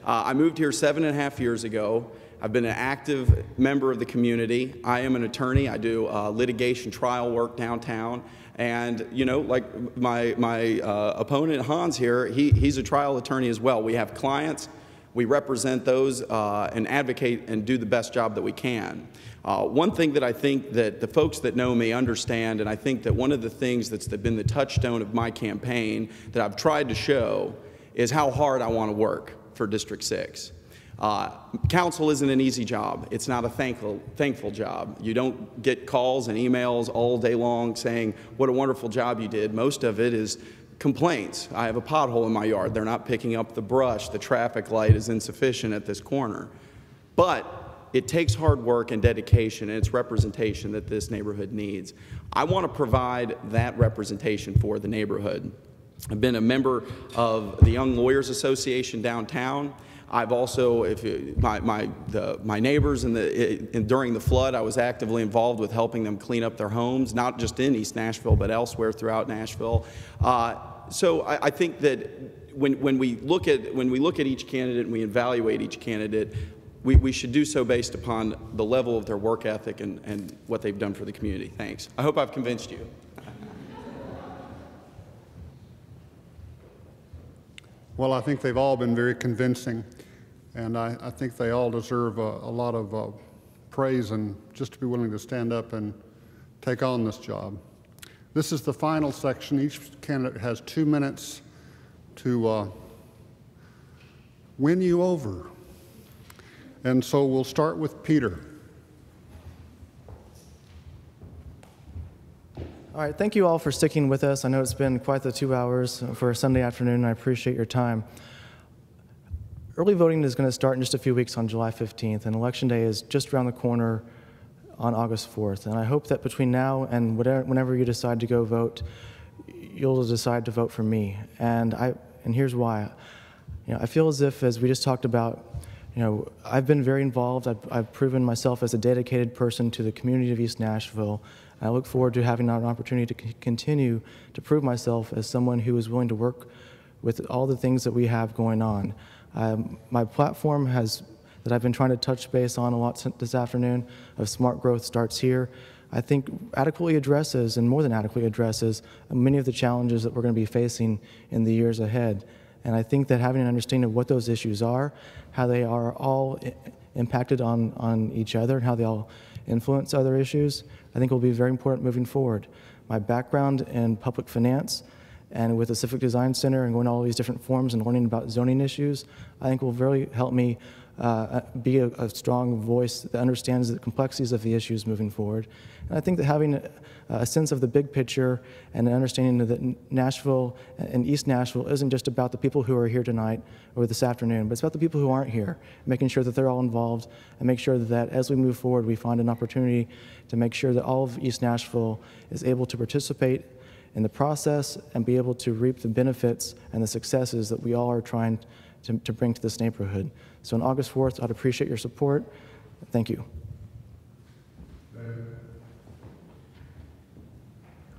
I moved here 7.5 years ago. I've been an active member of the community. I am an attorney. I do litigation trial work downtown. And, you know, like my opponent, Hans here, he's a trial attorney as well. We have clients. We represent those and advocate and do the best job that we can. One thing that I think that the folks that know me understand, and I think that one of the things that's been the touchstone of my campaign that I've tried to show is how hard I want to work for District 6. Council isn't an easy job. It's not a thankful job. You don't get calls and emails all day long saying what a wonderful job you did. Most of it is complaints. I have a pothole in my yard. They're not picking up the brush. The traffic light is insufficient at this corner. But it takes hard work and dedication, and it's representation that this neighborhood needs. I want to provide that representation for the neighborhood. I've been a member of the Young Lawyers Association downtown. I've also, my neighbors during the flood, I was actively involved with helping them clean up their homes, not just in East Nashville, but elsewhere throughout Nashville. So I think that when we look at each candidate and we evaluate each candidate, we should do so based upon the level of their work ethic and what they've done for the community. Thanks. I hope I've convinced you. Well, I think they've all been very convincing, and I think they all deserve a lot of praise and just to be willing to stand up and take on this job. This is the final section. Each candidate has 2 minutes to win you over. And so we'll start with Peter. All right, thank you all for sticking with us. I know it's been quite the 2 hours for a Sunday afternoon, and I appreciate your time. Early voting is going to start in just a few weeks on July 15th, and Election Day is just around the corner on August 4th. And I hope that between now and whenever you decide to go vote, you'll decide to vote for me. And here's why. You know, I feel as if, as we just talked about, you know, I've been very involved. I've proven myself as a dedicated person to the community of East Nashville. I look forward to having an opportunity to continue to prove myself as someone who is willing to work with all the things that we have going on. My platform that I've been trying to touch base on a lot this afternoon of Smart Growth Starts Here, I think adequately addresses, and more than adequately addresses, many of the challenges that we're going to be facing in the years ahead. And I think that having an understanding of what those issues are, how they are all impacted on each other, and how they all influence other issues, I think will be very important moving forward. My background in public finance and with the Civic Design Center and going to all these different forums and learning about zoning issues, I think will really help me be a strong voice that understands the complexities of the issues moving forward. And I think that having a sense of the big picture and an understanding that Nashville and East Nashville isn't just about the people who are here tonight or this afternoon, but it's about the people who aren't here, making sure that they're all involved and make sure that as we move forward, we find an opportunity to make sure that all of East Nashville is able to participate in the process and be able to reap the benefits and the successes that we all are trying to bring to this neighborhood. So on August 4th, I'd appreciate your support. Thank you.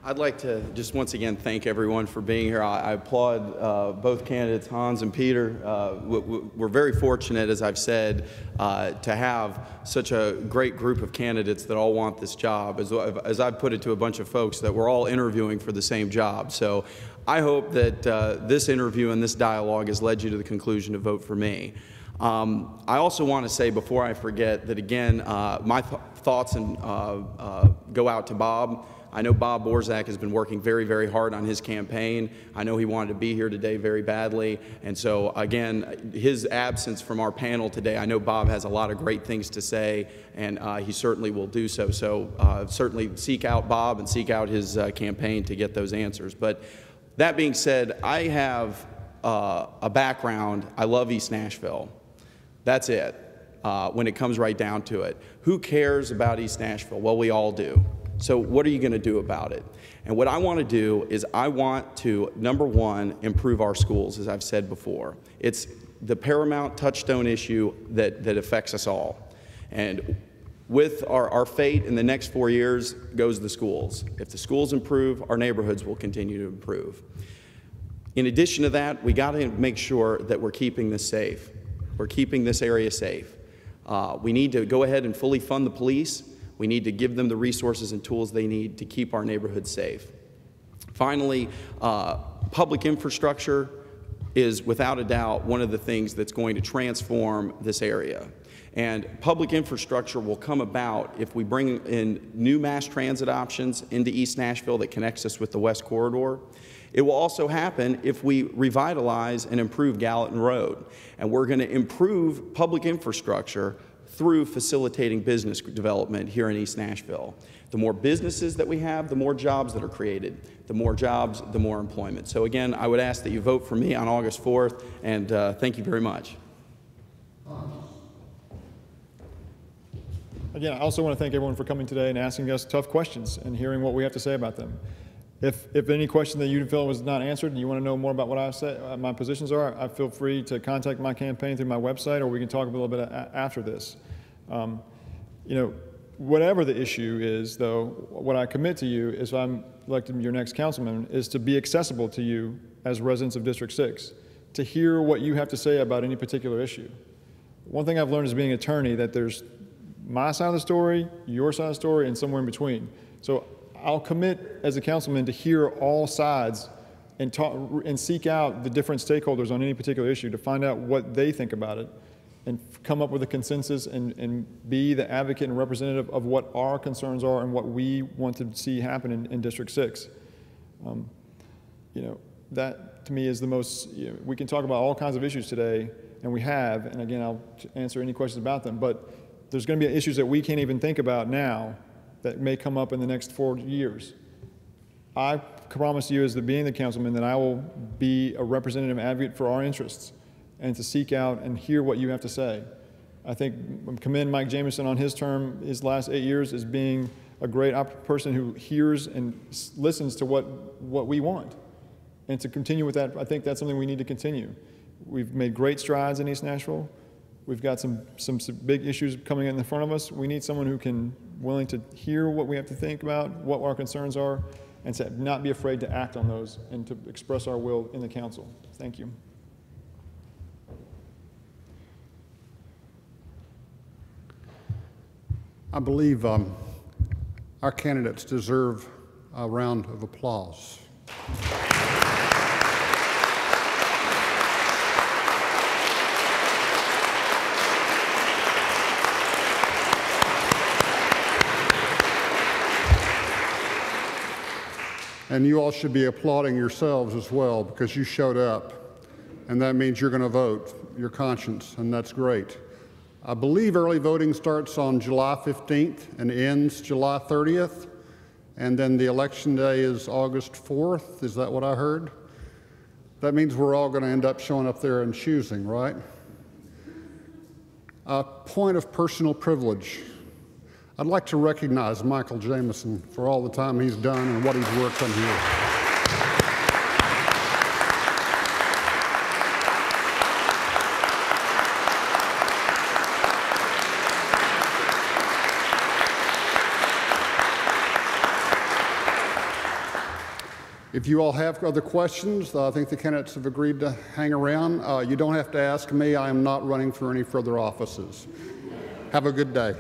I'd like to just once again thank everyone for being here. I applaud both candidates, Hans and Peter. We're very fortunate, as I've said, to have such a great group of candidates that all want this job. As I've put it to a bunch of folks, that we're all interviewing for the same job. So I hope that this interview and this dialogue has led you to the conclusion to vote for me. I also want to say, before I forget, that again, my thoughts go out to Bob. I know Bob Borzak has been working very, very hard on his campaign. I know he wanted to be here today very badly. And so, again, his absence from our panel today, I know Bob has a lot of great things to say, and he certainly will do so. So certainly seek out Bob and seek out his campaign to get those answers. But that being said, I have a background. I love East Nashville. That's it, when it comes right down to it. Who cares about East Nashville? Well, we all do. So what are you going to do about it? And what I want to do is I want to, number one, improve our schools, as I've said before. It's the paramount touchstone issue that affects us all. And with our fate in the next 4 years goes the schools. If the schools improve, our neighborhoods will continue to improve. In addition to that, we got to make sure that we're keeping this safe. We're keeping this area safe. We need to go ahead and fully fund the police. We need to give them the resources and tools they need to keep our neighborhoods safe. Finally, public infrastructure is without a doubt one of the things that's going to transform this area. And public infrastructure will come about if we bring in new mass transit options into East Nashville that connects us with the West Corridor. It will also happen if we revitalize and improve Gallatin Road. And we're going to improve public infrastructure through facilitating business development here in East Nashville. The more businesses that we have, the more jobs that are created. The more jobs, the more employment. So again, I would ask that you vote for me on August 4th, and thank you very much. Again, I also want to thank everyone for coming today and asking us tough questions and hearing what we have to say about them. If any question that you feel was not answered and you want to know more about what I say, my positions are, I feel free to contact my campaign through my website, or we can talk a little bit after this. You know, whatever the issue is, though, what I commit to you, if I'm elected your next councilman, is to be accessible to you as residents of District 6, to hear what you have to say about any particular issue. One thing I've learned as being an attorney, that there's my side of the story, your side of the story, and somewhere in between. So I'll commit as a councilman to hear all sides and talk and seek out the different stakeholders on any particular issue to find out what they think about it and come up with a consensus and be the advocate and representative of what our concerns are and what we want to see happen in District 6. You know, that to me is the most, you know, we can talk about all kinds of issues today, and we have, and again, I'll answer any questions about them, but there's going to be issues that we can't even think about now that may come up in the next 4 years. I promise you, as being the councilman, that I will be a representative advocate for our interests and to seek out and hear what you have to say. I think I commend Mike Jameson on his term, his last 8 years, as being a great person who hears and listens to what we want. And to continue with that, I think that's something we need to continue. We've made great strides in East Nashville. We've got some big issues coming in front of us. We need someone who can willing to hear what we have to think about, what our concerns are, and to not be afraid to act on those and to express our will in the council. Thank you. I believe our candidates deserve a round of applause. And you all should be applauding yourselves as well, because you showed up, and that means you're going to vote your conscience, and that's great. I believe early voting starts on July 15th and ends July 30th, and then the election day is August 4th. Is that what I heard? That means we're all going to end up showing up there and choosing, right? A point of personal privilege. I'd like to recognize Michael Jameson for all the time he's done and what he's worked on here. If you all have other questions, I think the candidates have agreed to hang around. You don't have to ask me. I am not running for any further offices. Have a good day.